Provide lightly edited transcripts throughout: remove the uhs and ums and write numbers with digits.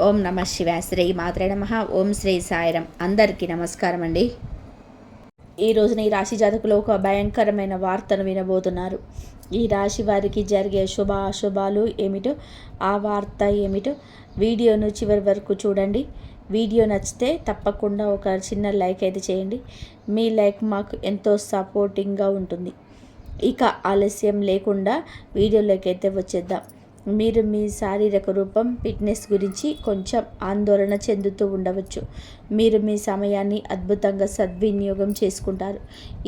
ఓం నమ శివాయ. శ్రీ మాత్రే నమః. ఓం శ్రీ సాయిరం. అందరికీ నమస్కారం అండి. ఈ రోజున ఈ రాశి జాతకులు ఒక భయంకరమైన వార్తను వినబోతున్నారు. ఈ రాశి వారికి జరిగే శుభ అశుభాలు ఏమిటో, ఆ వార్త ఏమిటో వీడియోను చివరి వరకు చూడండి. వీడియో నచ్చితే తప్పకుండా ఒక చిన్న లైక్ అయితే చేయండి. మీ లైక్ మాకు ఎంతో సపోర్టింగ్గా ఉంటుంది. ఇక ఆలస్యం లేకుండా వీడియోలోకి అయితే వచ్చేద్దాం. మీరు మీ శారీరక రూపం ఫిట్నెస్ గురించి కొంచెం ఆందోళన చెందుతూ ఉండవచ్చు. మీరు మీ సమయాన్ని అద్భుతంగా సద్వినియోగం చేసుకుంటారు.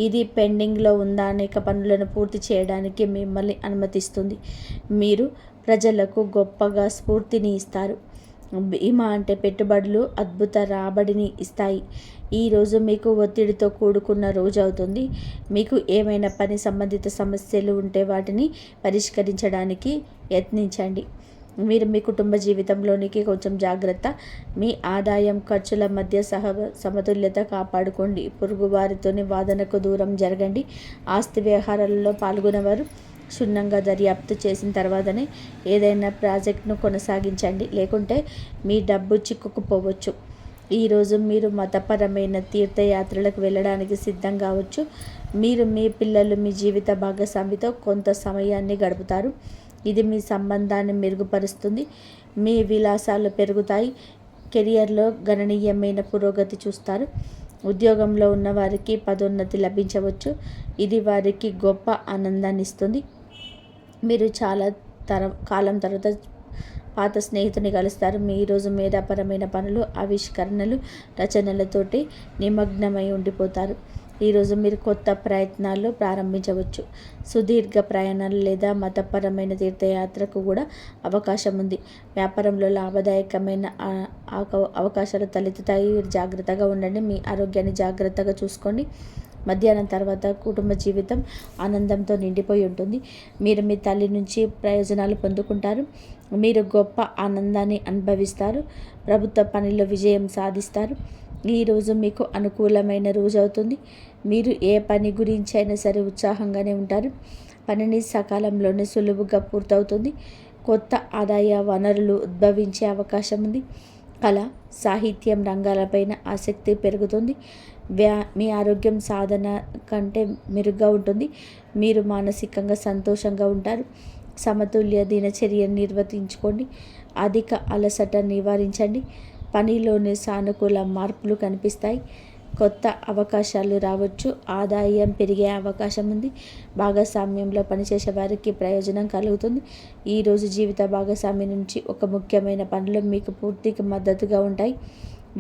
ఇది పెండింగ్లో ఉన్న అనేక పనులను పూర్తి చేయడానికి మిమ్మల్ని అనుమతిస్తుంది. మీరు ప్రజలకు గొప్పగా స్ఫూర్తిని ఇస్తారు. బీమా అంటే పెట్టుబడులు అద్భుత రాబడిని ఇస్తాయి. ఈరోజు మీకు ఒత్తిడితో కూడుకున్న రోజు అవుతుంది. మీకు ఏమైనా పని సంబంధిత సమస్యలు ఉంటే వాటిని పరిష్కరించడానికి యత్నించండి. మీరు మీ కుటుంబ జీవితంలోనికి కొంచెం జాగ్రత్త. మీ ఆదాయం ఖర్చుల మధ్య సమతుల్యత కాపాడుకోండి. పొరుగువారితోని వాదనకు దూరం జరగండి. ఆస్తి వ్యవహారాలలో పాల్గొనేవారు క్షుణ్ణంగా దర్యాప్తు చేసిన తర్వాతనే ఏదైనా ప్రాజెక్ట్ను కొనసాగించండి, లేకుంటే మీ డబ్బు చిక్కుకుపోవచ్చు. ఈరోజు మీరు మతపరమైన తీర్థయాత్రలకు వెళ్ళడానికి సిద్ధం కావచ్చు. మీరు మీ పిల్లలు మీ జీవిత భాగస్వామితో కొంత సమయాన్ని గడుపుతారు. ఇది మీ సంబంధాన్ని మెరుగుపరుస్తుంది. మీ విలాసాలు పెరుగుతాయి. కెరియర్లో గణనీయమైన పురోగతి చూస్తారు. ఉద్యోగంలో ఉన్న వారికి పదోన్నతి లభించవచ్చు. ఇది వారికి గొప్ప ఆనందాన్ని ఇస్తుంది. మీరు చాలా కాలం తర్వాత పాత స్నేహితుని కలుస్తారు. మీ ఈరోజు మేధాపరమైన పనులు, ఆవిష్కరణలు, రచనలతోటి నిమగ్నమై ఉండిపోతారు. ఈరోజు మీరు కొత్త ప్రయత్నాలు ప్రారంభించవచ్చు. సుదీర్ఘ ప్రయాణాలు లేదా మతపరమైన తీర్థయాత్రకు కూడా అవకాశం ఉంది. వ్యాపారంలో లాభదాయకమైన అవకాశాలు తలెత్తుతాయి. జాగ్రత్తగా ఉండండి. మీ ఆరోగ్యాన్ని జాగ్రత్తగా చూసుకోండి. మధ్యాహ్నం తర్వాత కుటుంబ జీవితం ఆనందంతో నిండిపోయి ఉంటుంది. మీరు మీ తల్లి నుంచి ప్రయోజనాలు పొందుకుంటారు. మీరు గొప్ప ఆనందాన్ని అనుభవిస్తారు. ప్రభుత్వ పనిలో విజయం సాధిస్తారు. ఈరోజు మీకు అనుకూలమైన రోజు అవుతుంది. మీరు ఏ పని గురించి అయినా సరే ఉత్సాహంగానే ఉంటారు. పనిని సకాలంలోనే సులువుగా పూర్తవుతుంది. కొత్త ఆదాయ వనరులు ఉద్భవించే అవకాశం ఉంది. కళ, సాహిత్యం రంగాలపైన ఆసక్తి పెరుగుతుంది. మీ ఆరోగ్యం సాధన కంటే మెరుగ్గా ఉంటుంది. మీరు మానసికంగా సంతోషంగా ఉంటారు. సమతుల్య దినచర్యను నిర్వర్తించుకోండి. అధిక అలసట నివారించండి. పనిలోని సానుకూల మార్పులు కనిపిస్తాయి. కొత్త అవకాశాలు రావచ్చు. ఆదాయం పెరిగే అవకాశం ఉంది. భాగస్వామ్యంలో పనిచేసే వారికి ప్రయోజనం కలుగుతుంది. ఈరోజు జీవిత భాగస్వామి నుంచి ఒక ముఖ్యమైన పనులు మీకు పూర్తిగా మద్దతుగా ఉంటాయి.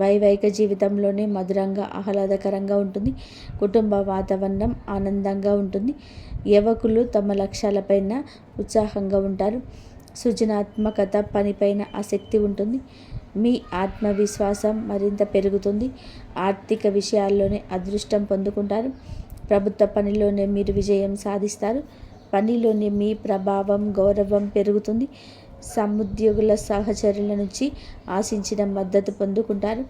వైవాహిక జీవితంలోనే మధురంగా ఆహ్లాదకరంగా ఉంటుంది. కుటుంబ వాతావరణం ఆనందంగా ఉంటుంది. యువకులు తమ లక్ష్యాలపైన ఉత్సాహంగా ఉంటారు. సృజనాత్మకత, పనిపైన ఆసక్తి ఉంటుంది. మీ ఆత్మవిశ్వాసం మరింత పెరుగుతుంది. ఆర్థిక విషయాల్లోనే అదృష్టం పొందుకుంటారు. ప్రభుత్వ పనిలోనే మీరు విజయం సాధిస్తారు. పనిలోని మీ ప్రభావం, గౌరవం పెరుగుతుంది. సముద్యోగుల సహచరుల నుంచి ఆశించిన మద్దతు పొందుకుంటారు.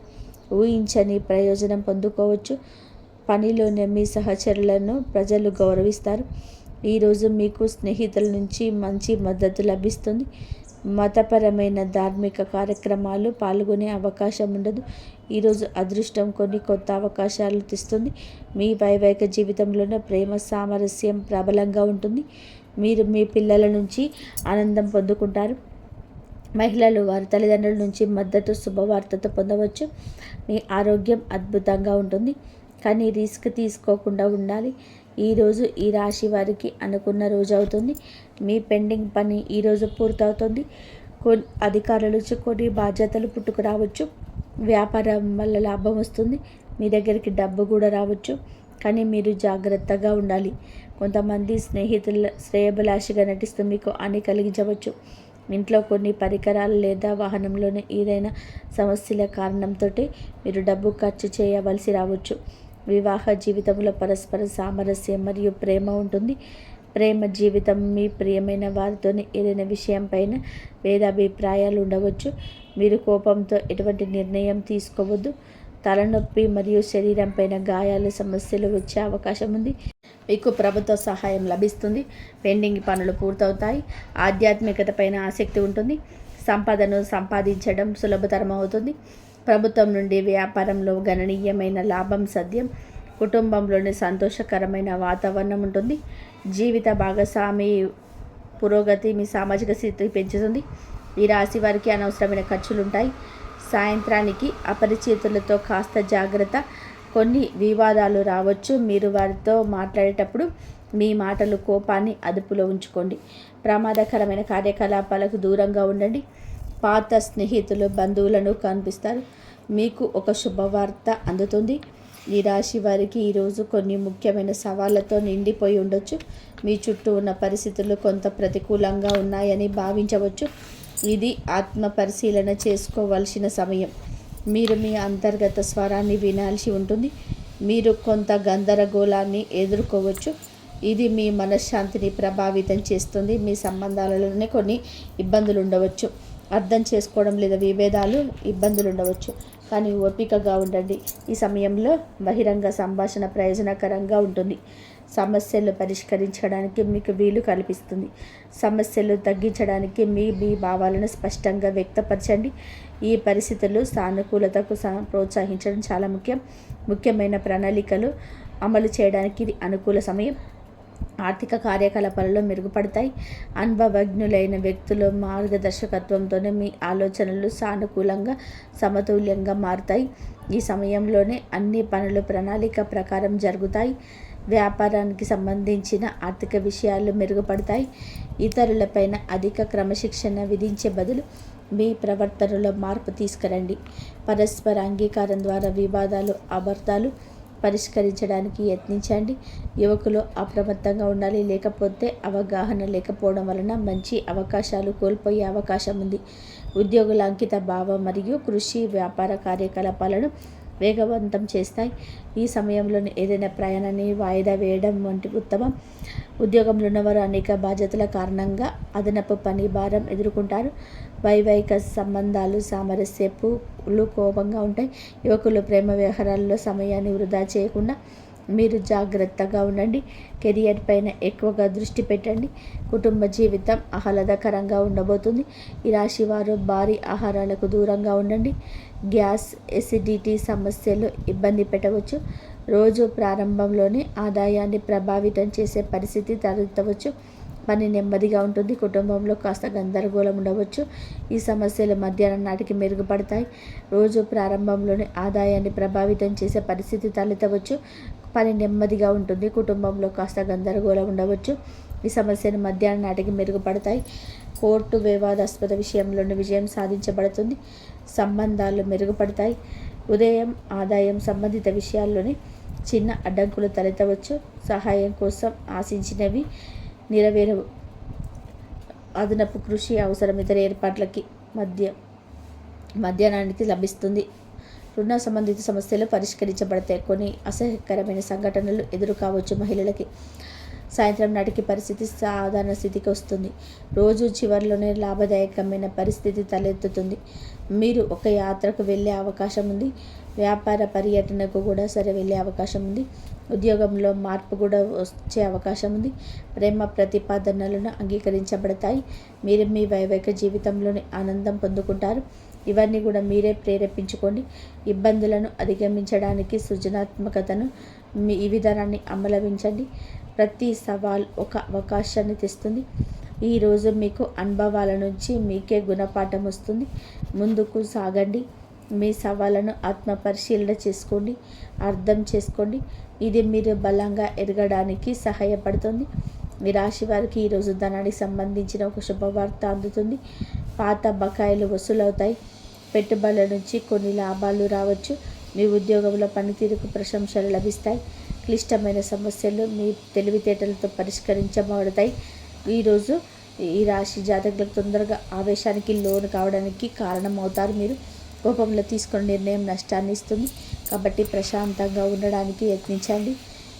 ఊహించని ప్రయోజనం పొందుకోవచ్చు. పనిలోనే మీ సహచరులను ప్రజలు గౌరవిస్తారు. ఈరోజు మీకు స్నేహితుల నుంచి మంచి మద్దతు లభిస్తుంది. మతపరమైన ధార్మిక కార్యక్రమాలు పాల్గొనే అవకాశం ఉండదు. ఈరోజు అదృష్టం కొన్ని కొత్త అవకాశాలు తెస్తుంది. మీ వైవాహిక జీవితంలోనే ప్రేమ సామరస్యం ప్రబలంగా ఉంటుంది. మీరు మీ పిల్లల నుంచి ఆనందం పొందుకుంటారు. మహిళలు వారి తల్లిదండ్రుల నుంచి మద్దతు, శుభవార్తతో పొందవచ్చు. మీ ఆరోగ్యం అద్భుతంగా ఉంటుంది, కానీ రిస్క్ తీసుకోకుండా ఉండాలి. ఈరోజు ఈ రాశి వారికి అనుకున్న రోజు అవుతుంది. మీ పెండింగ్ పని ఈరోజు పూర్తవుతుంది. అధికారుల నుంచి కొన్ని బాధ్యతలు పుట్టుకురావచ్చు. వ్యాపారం వల్ల లాభం వస్తుంది. మీ దగ్గరికి డబ్బు కూడా రావచ్చు, కానీ మీరు జాగ్రత్తగా ఉండాలి. కొంతమంది స్నేహితుల శ్రేయభిలాషిగా నటిస్తూ మీకు హాని కలిగించవచ్చు. ఇంట్లో కొన్ని పరికరాలు లేదా వాహనంలోనే ఏదైనా సమస్యల కారణంతో మీరు డబ్బు ఖర్చు చేయవలసి రావచ్చు. వివాహ జీవితంలో పరస్పర సామరస్యం మరియు ప్రేమ ఉంటుంది. ప్రేమ జీవితం మీ ప్రియమైన వారితోనే ఏదైనా విషయం పైన భేదాభిప్రాయాలు ఉండవచ్చు. మీరు కోపంతో ఎటువంటి నిర్ణయం తీసుకోవద్దు. తలనొప్పి మరియు శరీరం పైన గాయాల సమస్యలు వచ్చే అవకాశం ఉంది. మీకు ప్రభుత్వ సహాయం లభిస్తుంది. పెండింగ్ పనులు పూర్తవుతాయి. ఆధ్యాత్మికత పైన ఆసక్తి ఉంటుంది. సంపదను సంపాదించడం సులభతరం అవుతుంది. ప్రభుత్వం నుండి వ్యాపారంలో గణనీయమైన లాభం సాధ్యం. కుటుంబంలోని సంతోషకరమైన వాతావరణం ఉంటుంది. జీవిత భాగస్వామి పురోగతి మీ సామాజిక స్థితి పెంచుతుంది. ఈ రాశి వారికి అనవసరమైన ఖర్చులు ఉంటాయి. సాయంత్రానికి అపరిచితులతో కాస్త జాగ్రత్త. కొన్ని వివాదాలు రావచ్చు. మీరు వారితో మాట్లాడేటప్పుడు మీ మాటలు కోపాన్ని అదుపులో ఉంచుకోండి. ప్రమాదకరమైన కార్యకలాపాలకు దూరంగా ఉండండి. పాత స్నేహితులు బంధువులను కనిపిస్తారు. మీకు ఒక శుభవార్త అందుతుంది. ఈ రాశి వారికి ఈరోజు కొన్ని ముఖ్యమైన సవాళ్లతో నిండిపోయి ఉండొచ్చు. మీ చుట్టూ ఉన్న పరిస్థితులు కొంత ప్రతికూలంగా ఉన్నాయని భావించవచ్చు. ఇది ఆత్మ పరిశీలన చేసుకోవాల్సిన సమయం. మీరు మీ అంతర్గత స్వరాన్ని వినాల్సి ఉంటుంది. మీరు కొంత గందరగోళాన్ని ఎదుర్కోవచ్చు. ఇది మీ మనశ్శాంతిని ప్రభావితం చేస్తుంది. మీ సంబంధాలలోనే కొన్ని ఇబ్బందులు ఉండవచ్చు. అర్థం చేసుకోవడం లేదా విభేదాలు ఇబ్బందులు ఉండవచ్చు. కానీ ఓపికగా ఉండండి. ఈ సమయంలో బహిరంగ సంభాషణ ప్రయోజనకరంగా ఉంటుంది. సమస్యలు పరిష్కరించడానికి మీకు వీలు కల్పిస్తుంది. సమస్యలు తగ్గించడానికి మీ భావాలను స్పష్టంగా వ్యక్తపరచండి. ఈ పరిస్థితులు సానుకూలతకు ప్రోత్సహించడం చాలా ముఖ్యమైన ప్రణాళికలు అమలు చేయడానికి ఇది అనుకూల సమయం. ఆర్థిక కార్యకలాపాలలో మెరుగుపడతాయి. అనుభవజ్ఞులైన వ్యక్తుల మార్గదర్శకత్వంతోనే మీ ఆలోచనలు సానుకూలంగా సమతుల్యంగా మారుతాయి. ఈ సమయంలోనే అన్ని పనులు ప్రణాళిక ప్రకారం జరుగుతాయి. వ్యాపారానికి సంబంధించిన ఆర్థిక విషయాలు మెరుగుపడతాయి. ఇతరులపైన అధిక క్రమశిక్షణ విధించే బదులు మీ ప్రవర్తనలో మార్పు తీసుకురండి. పరస్పర అంగీకారం ద్వారా వివాదాలు అబద్ధాలు పరిష్కరించడానికి యత్నించండి. యువకులు అప్రమత్తంగా ఉండాలి. లేకపోతే అవగాహన లేకపోవడం వలన మంచి అవకాశాలు కోల్పోయే అవకాశం ఉంది. ఉద్యోగుల అంకిత భావం మరియు కృషి వ్యాపార కార్యకలాపాలను వేగవంతం చేస్తాయి. ఈ సమయంలో ఏదైనా ప్రయాణాన్ని వాయిదా వేయడం వంటి ఉత్తమం. ఉద్యోగంలో ఉన్నవారు అనేక బాధ్యతల కారణంగా అదనపు పని భారం ఎదుర్కొంటారు. వైవాహిక సంబంధాలు సామరస్యపులు కోపంగా ఉంటాయి. యువకులు ప్రేమ వ్యవహారాల్లో సమయాన్ని వృధా చేయకుండా మీరు జాగ్రత్తగా ఉండండి. కెరియర్ పైన ఎక్కువగా దృష్టి పెట్టండి. కుటుంబ జీవితం ఆహ్లాదకరంగా ఉండబోతుంది. ఈ రాశి వారు భారీ ఆహారాలకు దూరంగా ఉండండి. గ్యాస్, ఎసిడిటీ సమస్యలు ఇబ్బంది పెట్టవచ్చు. రోజు ప్రారంభంలోనే ఆదాయాన్ని ప్రభావితం చేసే పరిస్థితి తలెత్తవచ్చు. పని నెమ్మదిగా ఉంటుంది. కుటుంబంలో కాస్త గందరగోళం ఉండవచ్చు. ఈ సమస్యలు మధ్యాహ్నం నాటికి మెరుగుపడతాయి. రోజు ప్రారంభంలోనే ఆదాయాన్ని ప్రభావితం చేసే పరిస్థితి తలెత్తవచ్చు. పని నెమ్మదిగా ఉంటుంది. కుటుంబంలో కాస్త గందరగోళం ఉండవచ్చు. ఈ సమస్యలు మధ్యాహ్నం నాటికి మెరుగుపడతాయి. కోర్టు వివాదాస్పద విషయంలోని విజయం సాధించబడుతుంది. సంబంధాలు మెరుగుపడతాయి. ఉదయం ఆదాయం సంబంధిత విషయాల్లోనే చిన్న అడ్డంకులు తలెత్తవచ్చు. సహాయం కోసం ఆశించినవి నెరవేరవు. అదనపు కృషి అవసరం. ఇతర ఏర్పాట్లకి మధ్యాహ్నానికి లభిస్తుంది. రుణ సంబంధిత సమస్యలు పరిష్కరించబడతాయి. కొన్ని అసహ్యకరమైన సంఘటనలు ఎదురు కావచ్చు. మహిళలకి సాయంత్రం నాటికి పరిస్థితి సాధారణ స్థితికి వస్తుంది. రోజు చివరిలోనే లాభదాయకమైన పరిస్థితి తలెత్తుతుంది. మీరు ఒక యాత్రకు వెళ్ళే అవకాశం ఉంది. వ్యాపార పర్యటనకు కూడా వెళ్ళే అవకాశం ఉంది. ఉద్యోగంలో మార్పు కూడా వచ్చే అవకాశం ఉంది. ప్రేమ ప్రతిపాదనలను అంగీకరించబడతాయి. మీరు మీ వైవాహిక జీవితంలోని ఆనందం పొందుకుంటారు. ఇవన్నీ కూడా మీరే ప్రేరేపించుకోండి. ఇబ్బందులను అధిగమించడానికి సృజనాత్మకతను ఈ విధానాన్ని అమలవించండి. ప్రతి సవాల్ ఒక అవకాశాన్ని తెస్తుంది. ఈరోజు మీకు అనుభవాల నుంచి మీకే గుణపాఠం వస్తుంది. ముందుకు సాగండి. మీ సవాళ్ళను ఆత్మపరిశీలన చేసుకోండి. అర్థం చేసుకోండి. ఇది మీరు బలంగా ఎదగడానికి సహాయపడుతుంది. మీ రాశి వారికి ఈరోజు ధనానికి సంబంధించిన ఒక శుభవార్త అందుతుంది. పాత బకాయిలు వసూలవుతాయి. పెట్టుబడుల నుంచి కొన్ని లాభాలు రావచ్చు. మీ ఉద్యోగంలో పనితీరుకు ప్రశంసలు లభిస్తాయి. క్లిష్టమైన సమస్యలు మీ తెలివితేటలతో పరిష్కరించబడతాయి. ఈరోజు ఈ రాశి జాతకులకు తొందరగా ఆవేశానికి లోను కావడానికి కారణమవుతారు. మీరు కోపంలో తీసుకున్న నిర్ణయం నష్టాన్ని ఇస్తుంది. కాబట్టి ప్రశాంతంగా ఉండడానికి యత్నించండి.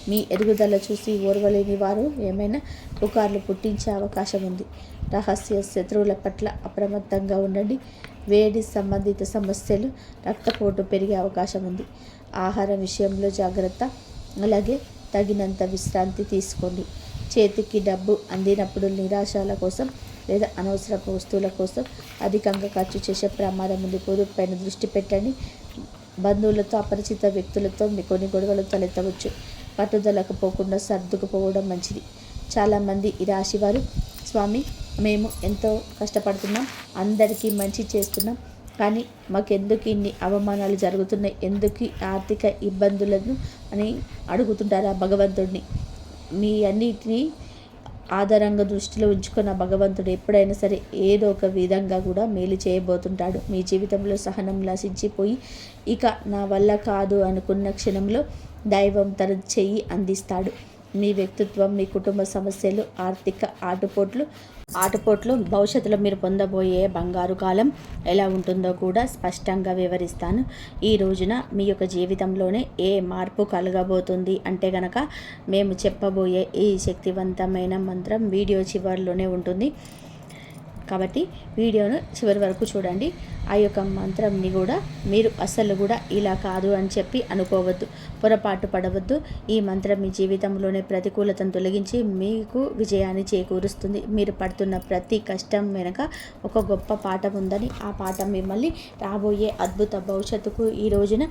మీ ఎదుగుదల చూసి ఓర్వలేని వారు ఏమైనా పుకార్లు పుట్టించే అవకాశం ఉంది. రహస్య శత్రువుల పట్ల అప్రమత్తంగా ఉండండి. వేడి సంబంధిత సమస్యలు, రక్తపోటు పెరిగే అవకాశం ఉంది. ఆహారం విషయంలో జాగ్రత్త. అలాగే తగినంత విశ్రాంతి తీసుకోండి. చేతికి డబ్బు అందినప్పుడు నిరాశల కోసం లేదా అనవసరపు వస్తువుల కోసం అధికంగా ఖర్చు చేసే ప్రమాదం ఉంది. పొదుపుపైన దృష్టి పెట్టండి. బంధువులతో, అపరిచిత వ్యక్తులతో మీ కొన్ని గొడవలు తలెత్తవచ్చు. పట్టుదలకు పోకుండా సర్దుకుపోవడం మంచిది. చాలామంది ఈ రాశి వారు, స్వామి మేము ఎంతో కష్టపడుతున్నాం, అందరికీ మంచి చేస్తున్నాం, కానీ మాకెందుకు ఇన్ని అవమానాలు జరుగుతున్నాయి, ఎందుకు ఆర్థిక ఇబ్బందులను అని అడుగుతుంటారు ఆ భగవంతుడిని. మీ అన్నిటినీ ఆధారంగా దృష్టిలో ఉంచుకున్న భగవంతుడు ఎప్పుడైనా సరే ఏదో ఒక విధంగా కూడా మేలు చేయబోతుంటాడు. మీ జీవితంలో సహనం నశించిపోయి ఇక నా వల్ల కాదు అనుకున్న క్షణంలో దైవం తన చెయ్యి అందిస్తాడు. మీ వ్యక్తిత్వం, మీ కుటుంబ సమస్యలు, ఆర్థిక ఆటుపోట్లు భవిష్యత్తులో మీరు పొందబోయే బంగారు కాలం ఎలా ఉంటుందో కూడా స్పష్టంగా వివరిస్తాను. ఈ రోజున మీ యొక్క జీవితంలోనే ఏ మార్పు కలగబోతుంది అంటే గనక మేము చెప్పబోయే ఈ శక్తివంతమైన మంత్రం వీడియో చివరిలోనే ఉంటుంది. కాబట్టి వీడియోను చివరి వరకు చూడండి. ఆ యొక్క మంత్రంని కూడా మీరు అస్సలు కూడా ఇలా కాదు అని చెప్పి అనుకోవద్దు, పొరపాటు పడవద్దు. ఈ మంత్రం మీ జీవితంలోనే ప్రతికూలతను తొలగించి మీకు విజయాన్ని చేకూరుస్తుంది. మీరు పడుతున్న ప్రతి కష్టం వెనక ఒక గొప్ప పాఠం ఉందని, ఆ పాఠం మిమ్మల్ని రాబోయే అద్భుత భవిష్యత్తుకు ఈ రోజున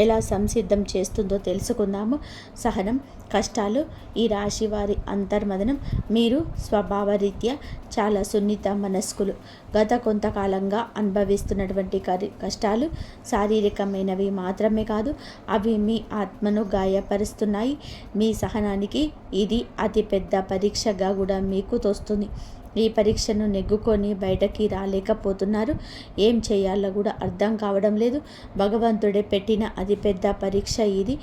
ఎలా సంసిద్ధం చేస్తుందో తెలుసుకుందాము. సహనం, కష్టాలు ఈ రాశి వారి అంతర్మదనం. మీరు స్వభావరీత్యా చాలా సున్నిత మనస్కులు. గత కొంతకాలంగా అనుభవిస్తున్నటువంటి కష్టాలు శారీరకమైనవి మాత్రమే కాదు, అవి మీ ఆత్మను గాయపరుస్తున్నాయి. మీ సహనానికి ఇది అతిపెద్ద పరీక్షగా కూడా మీకు తోస్తుంది. ఈ పరీక్షను నెగ్గుకొని బయటకి రాలేకపోతున్నారు. ఏం చేయాలో కూడా అర్థం కావడం లేదు. భగవంతుడే పెట్టిన అతిపెద్ద పరీక్ష ఇది.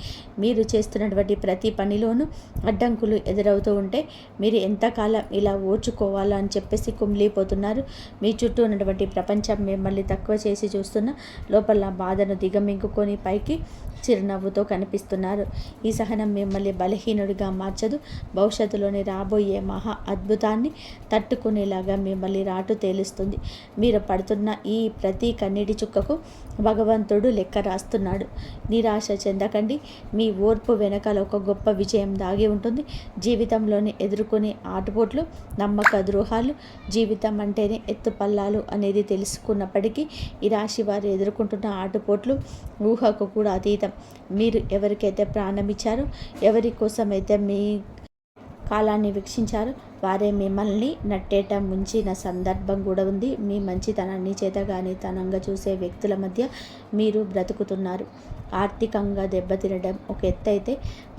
మీరు చేస్తున్నటువంటి ప్రతి పనిలోనూ అడ్డంకులు ఎదురవుతూ ఉంటే మీరు ఎంతకాలం ఇలా ఓర్చుకోవాలో అని చెప్పేసి కుమిలిపోతున్నారు. మీ చుట్టూ ఉన్నటువంటి ప్రపంచం మిమ్మల్ని తక్కువ చేసి చూస్తున్న లోపల బాధను దిగమింగుకొని పైకి చిరునవ్వుతో కనిపిస్తున్నారు. ఈ సహనం మిమ్మల్ని బలహీనుడిగా మార్చదు. భవిష్యత్తులోని రాబోయే మహా అద్భుతాన్ని తట్టుకునేలాగా మిమ్మల్ని రాటు తేలుస్తుంది. మీరు పడుతున్న ఈ ప్రతి కన్నీటి చుక్కకు భగవంతుడు లెక్క రాస్తున్నాడు. నిరాశ చెందకండి. మీ ఓర్పు వెనకాల ఒక గొప్ప విజయం దాగి ఉంటుంది. జీవితంలోని ఎదుర్కొనే ఆటుపోట్లు, నమ్మక ద్రోహాలు, జీవితం అంటేనే ఎత్తుపల్లాలు అనేది తెలుసుకున్నప్పటికీ ఈ రాశి వారు ఎదుర్కొంటున్న ఆటుపోట్లు ఊహకు కూడా అతీతం. మీరు ఎవరికైతే ప్రాణమిచ్చారో, ఎవరి కోసమైతే మీ కాలాన్ని వీక్షించారో వారే మిమ్మల్ని నట్టేట ముంచిన సందర్భం కూడా ఉంది. మీ మంచితనాన్ని చేతగానితనంగా చూసే వ్యక్తుల మధ్య మీరు బ్రతుకుతున్నారు. ఆర్థికంగా దెబ్బతినడం ఒక ఎత్తైతే,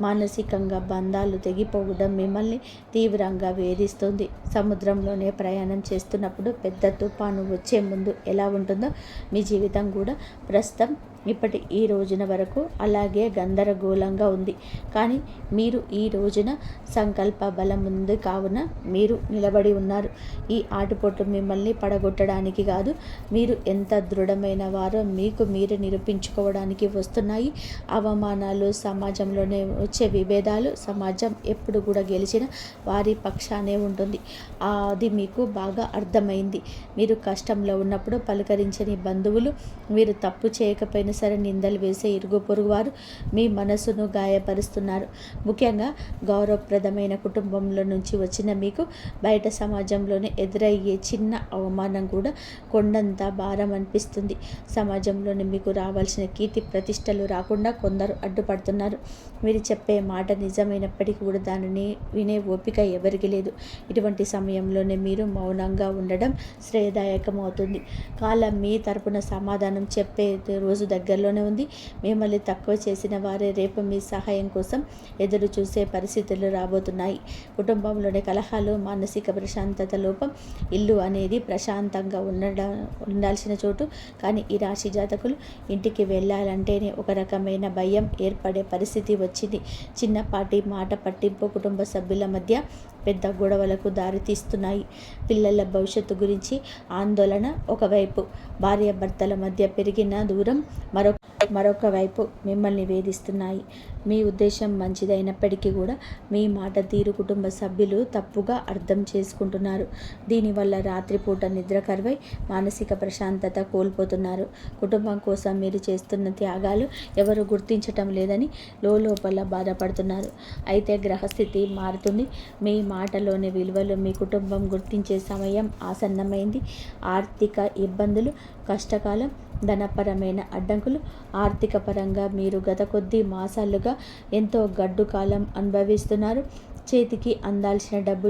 మానసికంగా బంధాలు తెగిపోవడం మిమ్మల్ని తీవ్రంగా వేధిస్తుంది. సముద్రంలోనే ప్రయాణం చేస్తున్నప్పుడు పెద్ద తుఫాను వచ్చే ముందు ఎలా ఉంటుందో మీ జీవితం కూడా ప్రస్తుతం ఇప్పటి ఈ రోజున వరకు అలాగే గందరగోళంగా ఉంది. కానీ మీరు ఈ రోజున సంకల్ప బలం ఉంది కావున మీరు నిలబడి ఉన్నారు. ఈ ఆటుపోట్లు మిమ్మల్ని పడగొట్టడానికి కాదు, మీరు ఎంత దృఢమైన వారో మీకు మీరు నిరూపించుకోవడానికి వస్తున్నాయి. అవమానాలు, సమాజంలోనే వచ్చే విభేదాలు, సమాజం ఎప్పుడు కూడా గెలిచిన వారి పక్షానే ఉంటుంది. అది మీకు బాగా అర్థమైంది. మీరు కష్టంలో ఉన్నప్పుడు పలకరించని బంధువులు, మీరు తప్పు చేయకపోయినా సరే నిందలు వేసే ఇరుగు పొరుగు వారు మీ మనసును గాయపరుస్తున్నారు. ముఖ్యంగా గౌరవప్రదమైన కుటుంబంలో నుంచి వచ్చిన మీకు బయట సమాజంలోనే ఎదురయ్యే చిన్న అవమానం కూడా కొండంత భారం అనిపిస్తుంది. సమాజంలోనే మీకు రావాల్సిన కీర్తి ప్రతిష్టలు రాకుండా కొందరు అడ్డుపడుతున్నారు. మీరు చెప్పే మాట నిజమైనప్పటికీ కూడా దానిని వినే ఓపిక ఎవరికి లేదు. ఇటువంటి సమయంలోనే మీరు మౌనంగా ఉండడం శ్రేయదాయకం అవుతుంది. కాలం మీ తరపున సమాధానం చెప్పే రోజు దగ్గరలోనే ఉంది. మిమ్మల్ని తక్కువ చేసిన వారే రేపు మీ సహాయం కోసం ఎదురు చూసే పరిస్థితులు రాబోతున్నాయి. కుటుంబంలోని కలహాలు, మానసిక ప్రశాంతత లోపం, ఇల్లు అనేది ప్రశాంతంగా ఉండాల్సిన చోటు. కానీ ఈ రాశి జాతకులు ఇంటికి వెళ్ళాలంటేనే ఒక రకమైన భయం ఏర్పడే పరిస్థితి వచ్చింది. చిన్నపాటి మాట పట్టింపు కుటుంబ సభ్యుల మధ్య పెద్ద గొడవలకు దారితీస్తున్నాయి. పిల్లల భవిష్యత్తు గురించి ఆందోళన ఒకవైపు, భార్యాభర్తల మధ్య పెరిగిన దూరం మరొక వైపు మిమ్మల్ని వేధిస్తున్నాయి. మీ ఉద్దేశం మంచిదైనప్పటికీ కూడా మీ మాట తీరు కుటుంబ సభ్యులు తప్పుగా అర్థం చేసుకుంటున్నారు. దీనివల్ల రాత్రిపూట నిద్ర కరువై మానసిక ప్రశాంతత కోల్పోతున్నారు. కుటుంబం కోసం మీరు చేస్తున్న త్యాగాలు ఎవరు గుర్తించటం లేదని లోపల బాధపడుతున్నారు. అయితే గ్రహస్థితి మారుతుంది. మీ మాటలోని విలువలు మీ కుటుంబం గుర్తించే సమయం ఆసన్నమైంది. ఆర్థిక ఇబ్బందులు, కష్టకాలం, ధనపరమైన అడ్డంకులు. ఆర్థిక పరంగా మీరు గత కొద్ది మాసాలుగా ఎంతో గడ్డు కాలం అనుభవిస్తున్నారు. చేతికి అందాల్సిన డబ్బు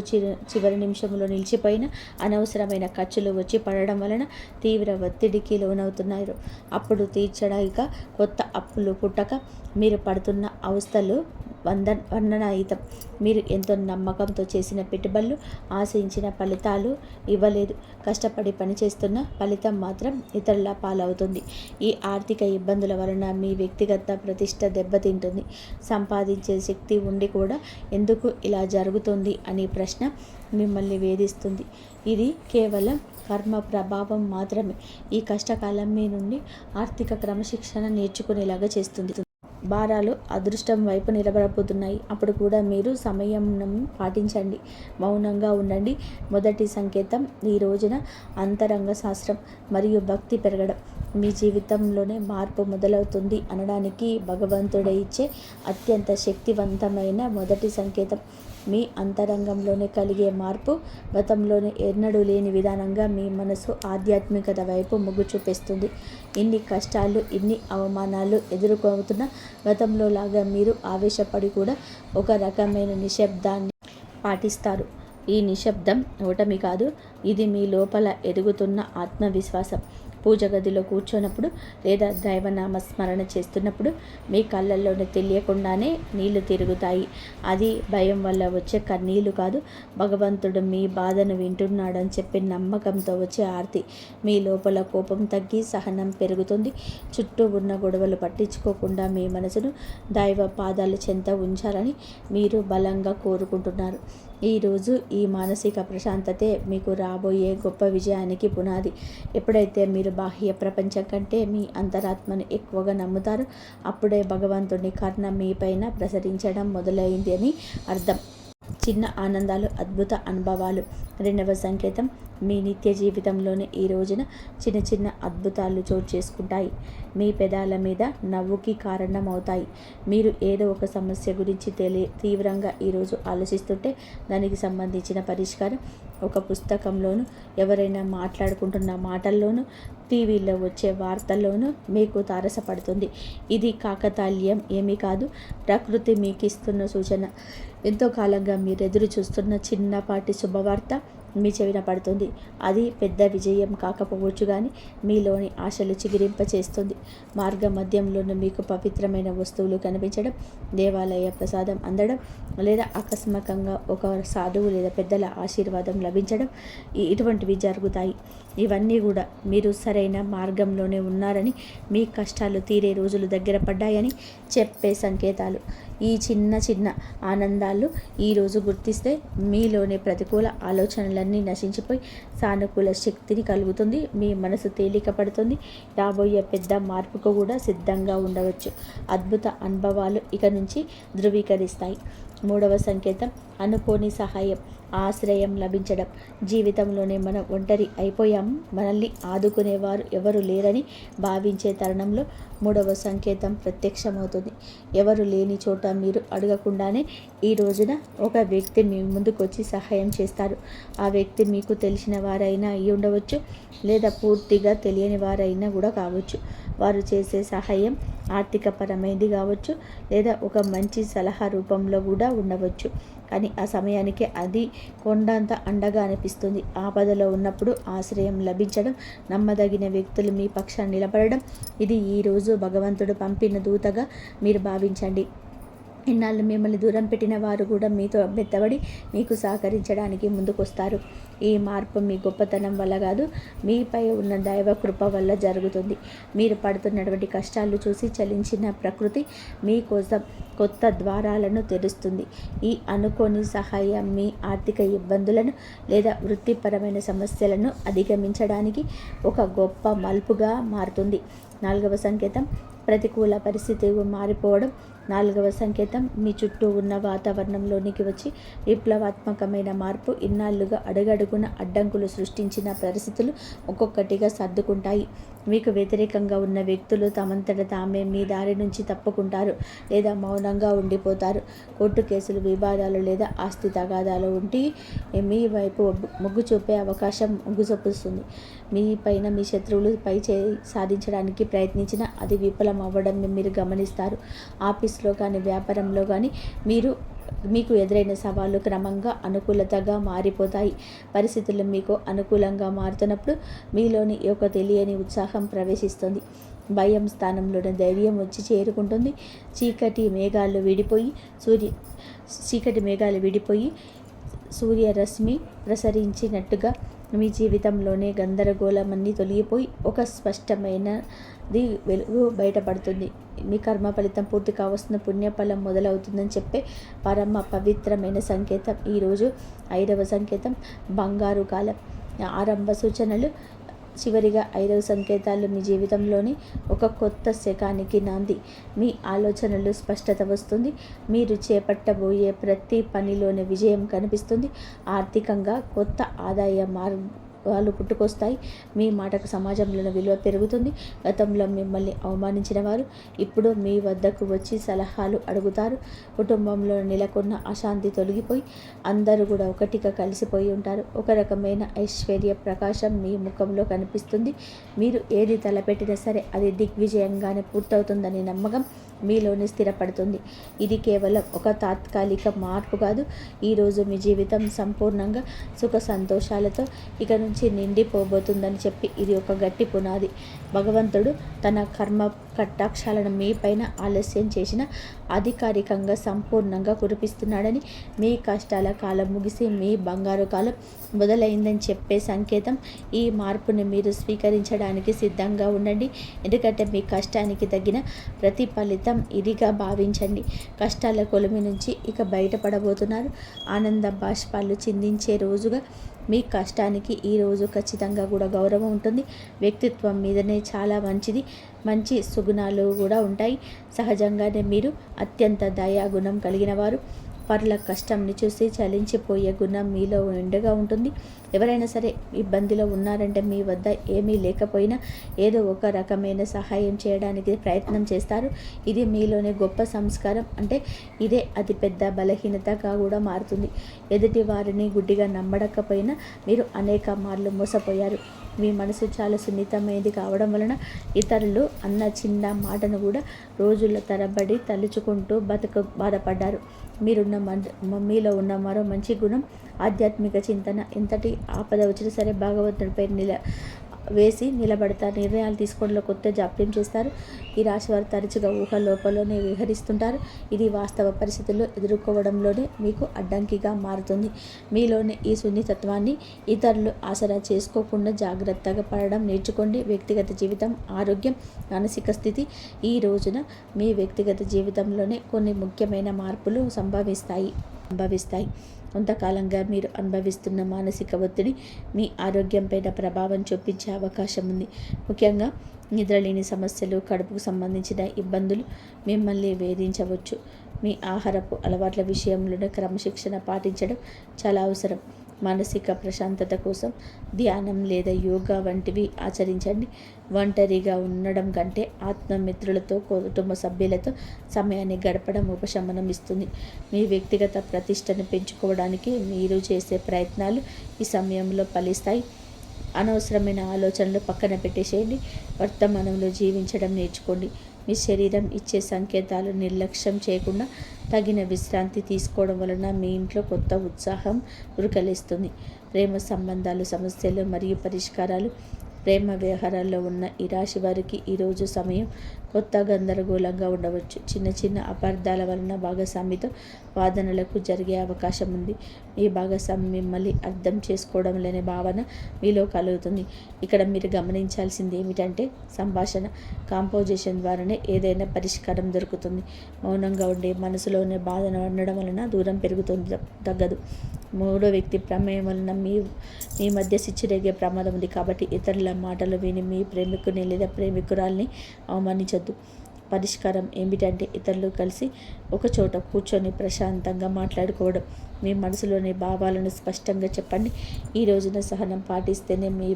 చివరి నిమిషంలో నిలిచిపోయిన అనవసరమైన ఖర్చులు వచ్చి పడడం వలన తీవ్ర ఒత్తిడికి లోనవుతున్నారు. అప్పుడు తీర్చడానికి కొత్త అప్పులు పుట్టక మీరు పడుతున్న అవస్థలు వర్ణనాతీతం. మీరు ఎంతో నమ్మకంతో చేసిన పెట్టుబడులు ఆశించిన ఫలితాలు ఇవ్వలేదు. కష్టపడి పనిచేస్తున్న ఫలితం మాత్రం ఇతరుల పాలవుతుంది. ఈ ఆర్థిక ఇబ్బందుల వలన మీ వ్యక్తిగత ప్రతిష్ట దెబ్బతింటుంది. సంపాదించే శక్తి ఉండి కూడా ఎందుకు ఇలా జరుగుతుంది అనే ప్రశ్న మిమ్మల్ని వేధిస్తుంది. ఇది కేవలం కర్మ ప్రభావం మాత్రమే. ఈ కష్టకాలం మీ నుండి ఆర్థిక క్రమశిక్షణ నేర్చుకునేలాగా చేస్తుంది. భారాలు అదృష్టం వైపు నిలబడబోతున్నాయి. అప్పుడు కూడా మీరు సంయమనం పాటించండి, మౌనంగా ఉండండి. మొదటి సంకేతం ఈ రోజున అంతరంగ శాస్త్రం మరియు భక్తి పెరగడం. మీ జీవితంలోనే మార్పు మొదలవుతుంది అనడానికి భగవంతుడే ఇచ్చే అత్యంత శక్తివంతమైన మొదటి సంకేతం. మీ అంతరంగంలోనే కలిగే మార్పు గతంలోనే ఎన్నడూ లేని విధానంగా మీ మనసు ఆధ్యాత్మికత వైపు మొగ్గు చూపిస్తుంది. ఇన్ని కష్టాలు, ఇన్ని అవమానాలు ఎదుర్కొంటున్న గతంలో లాగా మీరు ఆవేశపడి కూడా ఒక రకమైన నిశ్శబ్దాన్ని పాటిస్తారు. ఈ నిశ్శబ్దం ఓటమి కాదు, ఇది మీ లోపల ఎదుగుతున్న ఆత్మవిశ్వాసం. పూజ గదిలో కూర్చున్నప్పుడు లేదా దైవనామ స్మరణ చేస్తున్నప్పుడు మీ కళ్ళల్లోనే తెలియకుండానే నీళ్లు తిరుగుతాయి. అది భయం వల్ల వచ్చే కన్నీళ్లు కాదు, భగవంతుడు మీ బాధను వింటున్నాడని చెప్పి నమ్మకంతో వచ్చే ఆర్తి. మీ లోపల కోపం తగ్గి సహనం పెరుగుతుంది. చుట్టూ ఉన్న గొడవలు పట్టించుకోకుండా మీ మనసును దైవ పాదాల చెంత ఉంచాలని మీరు బలంగా కోరుకుంటున్నారు. ఈరోజు ఈ మానసిక ప్రశాంతతే మీకు రాబోయే గొప్ప విజయానికి పునాది. ఎప్పుడైతే మీరు బాహ్య ప్రపంచం కంటే మీ అంతరాత్మను ఎక్కువగా నమ్ముతారో అప్పుడే భగవంతుని కరుణ మీపైన ప్రసరించడం మొదలైంది అని అర్థం. చిన్న ఆనందాలు, అద్భుత అనుభవాలు. రెండవ సంకేతం మీ నిత్య జీవితంలోనే ఈ రోజున చిన్న చిన్న అద్భుతాలు చోటు చేసుకుంటాయి. మీ పెదాల మీద నవ్వుకి కారణమవుతాయి. మీరు ఏదో ఒక సమస్య గురించి తీవ్రంగా ఈరోజు ఆలోచిస్తుంటే దానికి సంబంధించిన పరిష్కారం ఒక పుస్తకంలోనూ, ఎవరైనా మాట్లాడుకుంటున్న మాటల్లోనూ, టీవీలో వచ్చే వార్తల్లోనూ మీకు తారసపడుతుంది. ఇది కాకతాళీయం ఏమీ కాదు, ప్రకృతి మీకు ఇస్తున్న సూచన. ఎంతో కాలంగా మీరు ఎదురు చూస్తున్న చిన్నపాటి శుభవార్త మీ చెవిన పడుతుంది. అది పెద్ద విజయం కాకపోవచ్చు కానీ మీలోని ఆశలు చిగురింపచేస్తుంది. మార్గ మధ్యంలోనూ మీకు పవిత్రమైన వస్తువులు కనిపించడం, దేవాలయ ప్రసాదం అందడం, లేదా ఆకస్మికంగా ఒక సాధువు లేదా పెద్దల ఆశీర్వాదం లభించడం, ఇటువంటివి జరుగుతాయి. ఇవన్నీ కూడా మీరు సరైన మార్గంలోనే ఉన్నారని, మీ కష్టాలు తీరే రోజులు దగ్గర పడ్డాయని చెప్పే సంకేతాలు. ఈ చిన్న చిన్న ఆనందాలు ఈరోజు గుర్తిస్తే మీలోని ప్రతికూల ఆలోచనలన్నీ నశించిపోయి సానుకూల శక్తిని కలుగుతుంది. మీ మనసు తేలిక పడుతుంది. రాబోయే పెద్ద మార్పుకు కూడా సిద్ధంగా ఉండవచ్చు. అద్భుత అనుభవాలు ఇక నుంచి ధృవీకరిస్తాయి. మూడవ సంకేతం అనుకోని సహాయం, ఆశ్రయం లభించడం. జీవితంలోనే మనం ఒంటరి అయిపోయాము, మనల్ని ఆదుకునేవారు ఎవరు లేరని భావించే తరుణంలో మూడవ సంకేతం ప్రత్యక్షమవుతుంది. ఎవరు లేని చోట మీరు అడగకుండానే ఈ రోజున ఒక వ్యక్తి మీ ముందుకు వచ్చి సహాయం చేస్తారు. ఆ వ్యక్తి మీకు తెలిసిన వారైనా అయి ఉండవచ్చు, లేదా పూర్తిగా తెలియని వారైనా కూడా కావచ్చు. వారు చేసే సహాయం ఆర్థికపరమైనది కావచ్చు, లేదా ఒక మంచి సలహా రూపంలో కూడా ఉండవచ్చు. కానీ ఆ సమయానికి అది కొండంత అండగా అనిపిస్తుంది. ఆపదలో ఉన్నప్పుడు ఆశ్రయం లభించడం, నమ్మదగిన వ్యక్తులు మీ పక్షాన్ని నిలబడడం, ఇది ఈరోజు భగవంతుడు పంపిన దూతగా మీరు భావించండి. ఇన్నాళ్ళు మిమ్మల్ని దూరం పెట్టిన వారు కూడా మీతో మెత్తబడి మీకు సహకరించడానికి ముందుకొస్తారు. ఈ మార్పు మీ గొప్పతనం వల్ల కాదు, మీపై ఉన్న దైవ కృప వల్ల జరుగుతుంది. మీరు పడుతున్నటువంటి కష్టాలు చూసి చలించిన ప్రకృతి మీకోసం కొత్త ద్వారాలను తెరుస్తుంది. ఈ అనుకోని సహాయం మీ ఆర్థిక ఇబ్బందులను లేదా వృత్తిపరమైన సమస్యలను అధిగమించడానికి ఒక గొప్ప మలుపుగా మారుతుంది. 4వ సంకేతం ప్రతికూల పరిస్థితి మారిపోవడం. 4వ సంకేతం మీ చుట్టూ ఉన్న వాతావరణంలోనికి వచ్చి విప్లవాత్మకమైన మార్పు. ఇన్నాళ్లుగా అడుగడుగున అడ్డంకులు సృష్టించిన పరిస్థితులు ఒక్కొక్కటిగా సర్దుకుంటాయి. మీకు వ్యతిరేకంగా ఉన్న వ్యక్తులు తమంతట తామే మీ దారి నుంచి తప్పుకుంటారు లేదా మౌనంగా ఉండిపోతారు. కోర్టు కేసులు, వివాదాలు లేదా ఆస్తి తగాదాలు ఉండి మీ వైపు మొగ్గు చూపే అవకాశం మొగ్గుచూపుస్తుంది. మీ పైన మీ శత్రువులు పై చేయి సాధించడానికి ప్రయత్నించినా అది విఫలం అవ్వడం మీరు గమనిస్తారు. ఆఫీస్లో కానీ వ్యాపారంలో కానీ మీకు ఎదురైన సవాళ్లు క్రమంగా అనుకూలతగా మారిపోతాయి. పరిస్థితులు మీకు అనుకూలంగా మారుతున్నప్పుడు మీలోని ఒక తెలియని ఉత్సాహం ప్రవేశిస్తుంది. భయం స్థానంలోని ధైర్యం వచ్చి చేరుకుంటుంది. చీకటి మేఘాలు విడిపోయి సూర్యరశ్మి ప్రసరించినట్టుగా మీ జీవితంలోనే గందరగోళమన్నీ తొలగిపోయి ఒక స్పష్టమైనది వెలుగు బయటపడుతుంది. మీ కర్మ ఫలితం పూర్తి కావస్తున్న పుణ్యఫలం మొదలవుతుందని చెప్పే పరమ పవిత్రమైన సంకేతం ఈరోజు. 5వ సంకేతం బంగారు కాలం. ఆరంభ సూచనలు. చివరిగా 5వ సంకేతాలు మీ జీవితంలోని ఒక కొత్త శకానికి నాంది. మీ ఆలోచనలు స్పష్టత వస్తుంది. మీరు చేపట్టబోయే ప్రతి పనిలోని విజయం కనిపిస్తుంది. ఆర్థికంగా కొత్త ఆదాయ మార్గాలు పుట్టుకొస్తాయి. మీ మాటకు సమాజంలోని విలువ పెరుగుతుంది. గతంలో మిమ్మల్ని అవమానించిన వారు ఇప్పుడు మీ వద్దకు వచ్చి సలహాలు అడుగుతారు. కుటుంబంలో నెలకొన్న అశాంతి తొలగిపోయి అందరూ కూడా ఒకటిగా కలిసిపోయి ఉంటారు. ఒక రకమైన ఐశ్వర్య ప్రకాశం మీ ముఖంలో కనిపిస్తుంది. మీరు ఏది తలపెట్టినా సరే అది దిగ్విజయంగానే పూర్తవుతుందనే నమ్మకం మీలోని స్థిరపడుతుంది. ఇది కేవలం ఒక తాత్కాలిక మార్పు కాదు. ఈరోజు మీ జీవితం సంపూర్ణంగా సుఖ సంతోషాలతో ఇక నుంచి నిండిపోబోతుందని చెప్పి ఇది ఒక గట్టి పునాది. భగవంతుడు తన కర్మ కటాక్షాలను మీ పైన ఆలస్యం చేసిన అధికారికంగా సంపూర్ణంగా కురిపిస్తున్నాడని, మీ కష్టాల కాలం ముగిసి మీ బంగారు కాలం మొదలైందని చెప్పే సంకేతం. ఈ మార్పుని మీరు స్వీకరించడానికి సిద్ధంగా ఉండండి. ఎందుకంటే మీ కష్టానికి తగిన ప్రతిఫలితం ఇదిగా భావించండి. కష్టాల కొలిమి నుంచి ఇక బయటపడబోతున్నారు. ఆనంద బాష్పాలు చిందించే రోజుగా మీ కష్టానికి ఈ రోజు ఖచ్చితంగా కూడా గౌరవం ఉంటుంది. వ్యక్తిత్వం మీదనే చాలా మంచి సుగుణాలు కూడా ఉంటాయి. సహజంగానే మీరు అత్యంత దయాగుణం కలిగిన వారు. పరుల కష్టంని చూసి చలించిపోయే గుణం మీలో నిండుగా ఉంటుంది. ఎవరైనా సరే ఇబ్బందిలో ఉన్నారంటే మీ వద్ద ఏమీ లేకపోయినా ఏదో ఒక రకమైన సహాయం చేయడానికి ప్రయత్నం చేస్తారు. ఇది మీలోని గొప్ప సంస్కారం. అంటే ఇదే అతిపెద్ద బలహీనతగా కూడా మారుతుంది. ఎదుటి వారిని గుడ్డిగా నమ్మడకపోయినా మీరు అనేక మార్లు మోసపోయారు. మీ మనసు చాలా సున్నితమైనది కావడం వలన ఇతరులు అన్న చిన్న మాటను కూడా రోజుల తరబడి తలుచుకుంటూ బాధపడ్డారు. మీలో ఉన్న మరో మంచి గుణం ఆధ్యాత్మిక చింతన. ఎంతటి ఆపద వచ్చినా సరే భగవంతుడిపై నిలబడతారు. నిర్ణయాలు తీసుకోవడంలో కొత్త జాప్యం చేస్తారు. ఈ రాశి వారు తరచుగా ఊహలోపలోనే విహరిస్తుంటారు. ఇది వాస్తవ పరిస్థితుల్లో ఎదుర్కోవడంలోనే మీకు అడ్డంకిగా మారుతుంది. మీలోని ఈ సున్నితత్వాన్ని ఇతరులు ఆసరా చేసుకోకుండా జాగ్రత్తగా పడడం నేర్చుకోండి. వ్యక్తిగత జీవితం, ఆరోగ్యం, మానసిక స్థితి. ఈ రోజున మీ వ్యక్తిగత జీవితంలోనే కొన్ని ముఖ్యమైన మార్పులు సంభవిస్తాయి. కొంతకాలంగా మీరు అనుభవిస్తున్న మానసిక ఒత్తిడి మీ ఆరోగ్యంపైన ప్రభావం చూపించే అవకాశం ఉంది. ముఖ్యంగా నిద్రలేని సమస్యలు, కడుపుకు సంబంధించిన ఇబ్బందులు మిమ్మల్ని వేధించవచ్చు. మీ ఆహారపు అలవాట్ల విషయంలోనే క్రమశిక్షణ పాటించడం చాలా అవసరం. మానసిక ప్రశాంతత కోసం ధ్యానం లేదా యోగా వంటివి ఆచరించండి. ఒంటరిగా ఉండడం కంటే ఆత్మమిత్రులతో, కుటుంబ సభ్యులతో సమయాన్ని గడపడం ఉపశమనం ఇస్తుంది. మీ వ్యక్తిగత ప్రతిష్టను పెంచుకోవడానికి మీరు చేసే ప్రయత్నాలు ఈ సమయంలో ఫలిస్తాయి. అనవసరమైన ఆలోచనలు పక్కన పెట్టేసేయండి. వర్తమానంలో జీవించడం నేర్చుకోండి. మీ శరీరం ఇచ్చే సంకేతాలు నిర్లక్ష్యం చేయకుండా తగిన విశ్రాంతి తీసుకోవడం వలన మీ ఇంట్లో కొత్త ఉత్సాహం ఉరకలేస్తుంది. ప్రేమ సంబంధాలు, సమస్యలు మరియు పరిష్కారాలు ప్రేమ వ్యవహారాల్లో ఉన్న ఈ రాశి వారికి ఈరోజు సమయం కొత్త గందరగోళంగా ఉండవచ్చు. చిన్న చిన్న అపార్థాల వలన భాగస్వామితో వాదనలకు జరిగే అవకాశం ఉంది. మీ భాగస్వామి మిమ్మల్ని అర్థం చేసుకోవడం లేని భావన మీలో కలుగుతుంది. ఇక్కడ మీరు గమనించాల్సింది ఏమిటంటే సంభాషణ కాంపోజిషన్ ద్వారానే ఏదైనా పరిష్కారం దొరుకుతుంది. మౌనంగా ఉండే మనసులోనే బాధను ఉండడం వలన దూరం పెరుగుతుంది తగ్గదు. మూడో వ్యక్తి ప్రమేయం వలన మీ మధ్య సిచ్చిరేగే ప్రమాదం ఉంది. కాబట్టి ఇతరుల మాటలు విని మీ ప్రేమికుని లేదా ప్రేమికురాల్ని అవమానించొద్దు. పరిష్కారం ఏమిటంటే ఇతరులు కలిసి ఒక చోట కూర్చొని ప్రశాంతంగా మాట్లాడుకోవడం. మీ మనసులోని భావాలను స్పష్టంగా చెప్పండి. ఈ రోజున సహనం పాటిస్తేనే మీ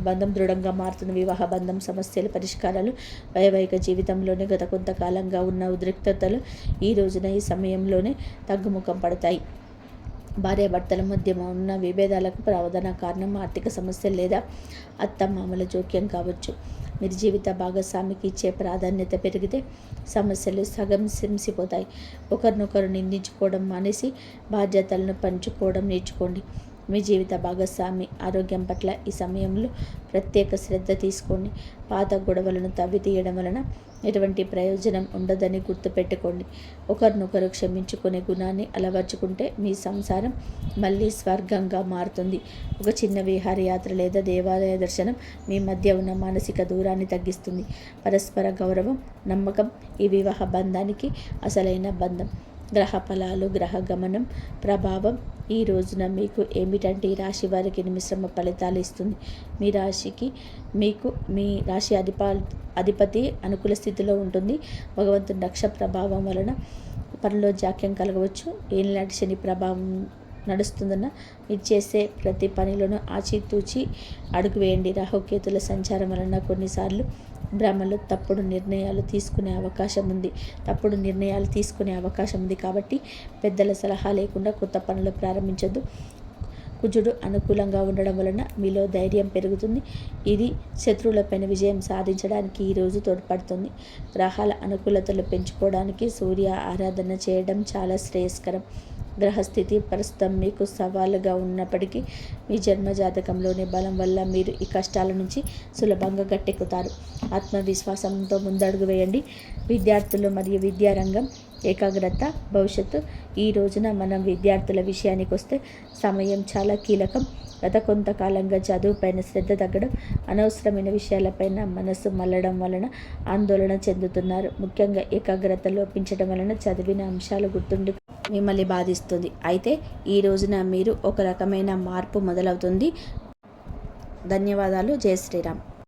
బంధం దృఢంగా మారుతుంది. వివాహ బంధం సమస్యలు పరిష్కారాలు వైవాహిక జీవితంలోనే గత కొంతకాలంగా ఉన్న ఉద్రిక్తతలు ఈ రోజున ఈ సమయంలోనే తగ్గుముఖం పడతాయి. భార్యాభర్తల మధ్య ఉన్న విభేదాలకు ప్రధాన కారణం ఆర్థిక సమస్యలు లేదా అత్తమామల జోక్యం కావచ్చు. మీరు జీవిత భాగస్వామికి ఇచ్చే ప్రాధాన్యత పెరిగితే సమస్యలు సగం సింసిపోతాయి. ఒకరినొకరు నిందించుకోవడం మానేసి బాధ్యతలను పంచుకోవడం నేర్చుకోండి. మీ జీవిత భాగస్వామి ఆరోగ్యం పట్ల ఈ సమయంలో ప్రత్యేక శ్రద్ధ తీసుకోండి. పాత గొడవలను తవ్వి తీయడం వలన ఎటువంటి ప్రయోజనం ఉండదని గుర్తుపెట్టుకోండి. ఒకరినొకరు క్షమించుకునే గుణాన్ని అలవర్చుకుంటే మీ సంసారం మళ్ళీ స్వర్గంగా మారుతుంది. ఒక చిన్న విహారయాత్ర లేదా దేవాలయ దర్శనం మీ మధ్య ఉన్న మానసిక దూరాన్ని తగ్గిస్తుంది. పరస్పర గౌరవం, నమ్మకం ఈ వివాహ బంధానికి అసలైన బంధం. గ్రహ ఫలాలు, గ్రహ గమనం ప్రభావం ఈ రోజున మీకు ఏమిటంటే ఈ రాశి వారికి మిశ్రమ ఫలితాలు ఇస్తుంది. మీ రాశి అధిపతి అనుకూల స్థితిలో ఉంటుంది. భగవంతుని రక్ష ప్రభావం వలన పనిలో జాక్యం కలగవచ్చు. ఏలినాటి శని ప్రభావం నడుస్తుందన్న మీరు చేసే ప్రతి పనిలోనూ ఆచితూచి అడుగు వేయండి. రాహుకేతుల సంచారం వలన కొన్నిసార్లు భ్రమలు తప్పుడు నిర్ణయాలు తీసుకునే అవకాశం ఉంది. కాబట్టి పెద్దల సలహా లేకుండా కొత్త పనులు ప్రారంభించొద్దు. కుజుడు అనుకూలంగా ఉండడం వలన మీలో ధైర్యం పెరుగుతుంది. ఇది శత్రువులపైన విజయం సాధించడానికి ఈరోజు తోడ్పడుతుంది. గ్రహాల అనుకూలతలు పెంచుకోవడానికి సూర్య ఆరాధన చేయడం చాలా శ్రేయస్కరం. గ్రహస్థితి ప్రస్తుతం మీకు సవాలుగా ఉన్నప్పటికీ మీ జన్మజాతకంలోని బలం వల్ల మీరు ఈ కష్టాల నుంచి సులభంగా గట్టెక్కుతారు. ఆత్మవిశ్వాసంతో ముందడుగు వేయండి. విద్యార్థులు మరియు విద్యారంగం ఏకాగ్రత భవిష్యత్తు. ఈ రోజున మనం విద్యార్థుల విషయానికి వస్తే సమయం చాలా కీలకం. గత కొంతకాలంగా చదువుపైన శ్రద్ధ తగ్గడం, అనవసరమైన విషయాలపైన మనసు మళ్ళడం వలన ఆందోళన చెందుతున్నారు. ముఖ్యంగా ఏకాగ్రత లోపించడం వలన చదివిన అంశాలు గుర్తుండి మిమ్మల్ని బాధిస్తుంది. అయితే ఈ రోజున మీరు ఒక రకమైన మార్పు మొదలవుతుంది. ధన్యవాదాలు. జై శ్రీరామ్.